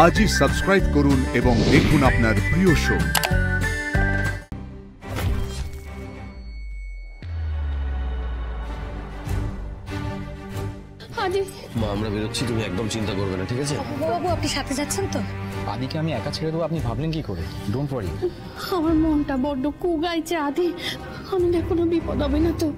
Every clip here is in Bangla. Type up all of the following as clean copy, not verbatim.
আজই সাবস্ক্রাইব করুন এবং দেখুন আপনার প্রিয় শো। মা, আমরা বেরোচ্ছি, তুমি একদম চিন্তা করবে না, ঠিক আছে? বাবু, আপনি সাথে যাচ্ছেন তো? আদিকে আমি একা ছেড়ে দেবো আপনি ভাবলেন কি করে? Don't worry. আমার মনটা বড্ড কুগাইছে আদি, আমাদের কোনো বিপদ হবে না তো?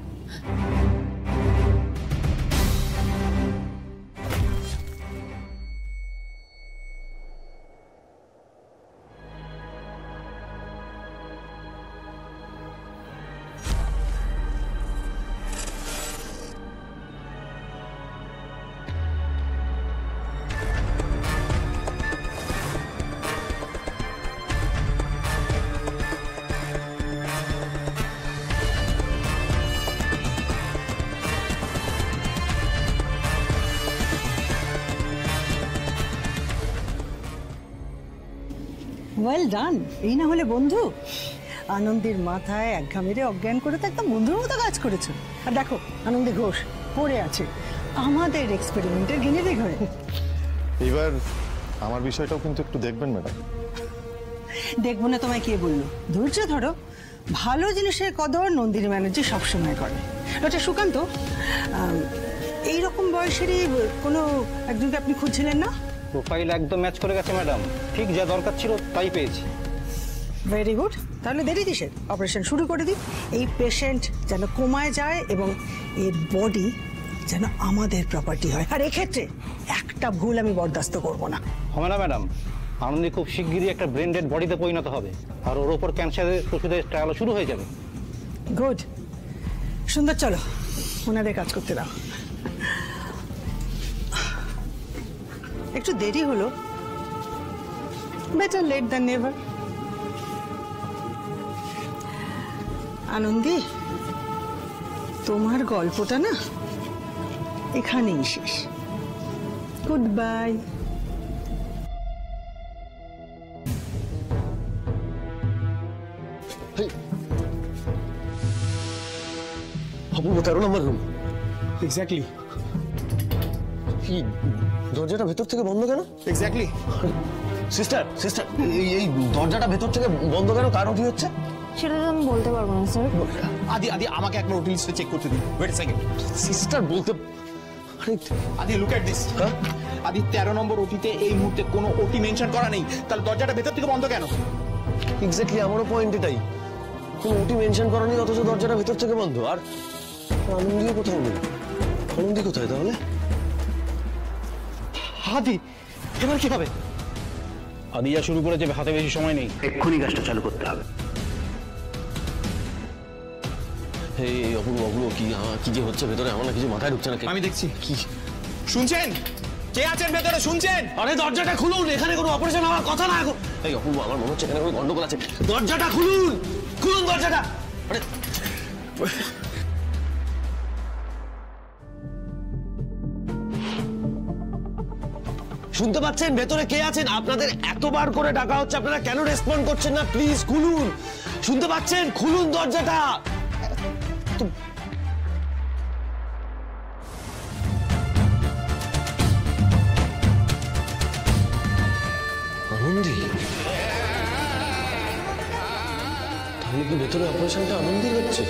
Well done. এই না হলে বন্ধু? আনন্দের মাথায় একঘা মেরে অজ্ঞান করে তো একদম বন্ধুর মতো কাজ করেছো। আর দেখো, আনন্দে ঘোষ পড়ে আছে আমাদের এক্সপেরিমেন্টের গিনিপিগ হয়ে। এবার আমার বিষয়টাও কিন্তু একটু দেখবেন ম্যাডাম। দেখবো না তোমায় কে বললো? ধৈর্য ধরো, ভালো জিনিসের কদর নন্দিনী ব্যানার্জি সবসময় করে। আচ্ছা সুকান্ত, এইরকম বয়সেরই কোনো একজনকে আপনি খুঁজছিলেন না? প্রোফাইল একদম ম্যাচ করে গেছে ম্যাডাম, ঠিক যা দরকার ছিল তাই পেয়েছি। ভেরি গুড, তাহলে দেরি কিসের? অপারেশন শুরু করে দিই। এই পেশেন্ট যেন কোমায় যায় এবং এর বডি যেন আমাদের প্রপার্টি হয়। আর এক্ষেত্রে একটা ভুল আমি বরদাস্ত করব না। হবে না ম্যাডাম, আনন্দী খুব শিগগিরই একটা ব্রেন ডেড বডিতে পরিণত হবে, আর ওর ওপর ক্যান্সারের ওষুধের ট্রায়ালও শুরু হয়ে যাবে। গুড, সুন্দর, চলো ওনাদের কাজ করতে দাও। একটু দেরি হলো, better late than never. Anandi, তোমার গল্পটা না এখানেই শেষ। Good bye. Apurba 13 number room. Exactly. কি দরজাটা ভেতর থেকে বন্ধ কেন? এক্স্যাক্টলি। সিস্টার সিস্টার, এই দরজাটা ভেতর থেকে বন্ধ কেন? কার ওটি হচ্ছে? সেটা তো আমি বলতে পারবো না স্যার। আদি আমাকে একবার ওটি লিস্টে চেক করতে দিন। Wait second. সিস্টার বলতে, আদি লুক এট দিস। আদি 13 নম্বর ওটিতে এই মুহূর্তে কোনো ওটি মেনশন করা নেই, তাহলে দরজাটা ভেতর থেকে বন্ধ কেন? এক্স্যাক্টলি আমারও পয়েন্ট এটাই। কোনো ওটি মেনশন করা নেই, অথচ দরজাটা ভেতর থেকে বন্ধ। আর আনন্দীও কোথাও নেই। আনন্দী কোথায় তাহলে? আদি, এবার কি হবে? আদি যা শুরু করেছে, হাতে বেশি সময় নেই, এক্ষুনি গাছটা চালু করতে হবে। এই অপূর্ব কি যে হচ্ছে ভেতরে, আমার না কিছু মাথায় ঢুকছে না। আমি দেখছি। কি শুনছেন? কে আছেন ভেতরে? শুনছেন? আরে দরজাটা খুলুন, এখানে কোনো অপারেশন হওয়ার কথা না এখন। এই অপূর্ব, আমার মনে হচ্ছে এখানে কোনো গন্ডগোল আছে। দরজাটা খুলুন, খুলুন দরজাটা। আরে শুনতে পাচ্ছেন ভেতরে কে আছেন? আপনাদের এতবার করে ডাকা হচ্ছে, আপনারা কেন রেসপন্ড করছেন না? প্লিজ খুলুন। শুনতে পাচ্ছেন? খুলুন দরজাটা। আনন্দী, তাহলে কি ভেতরে অপারেশনটা আনন্দী হচ্ছে?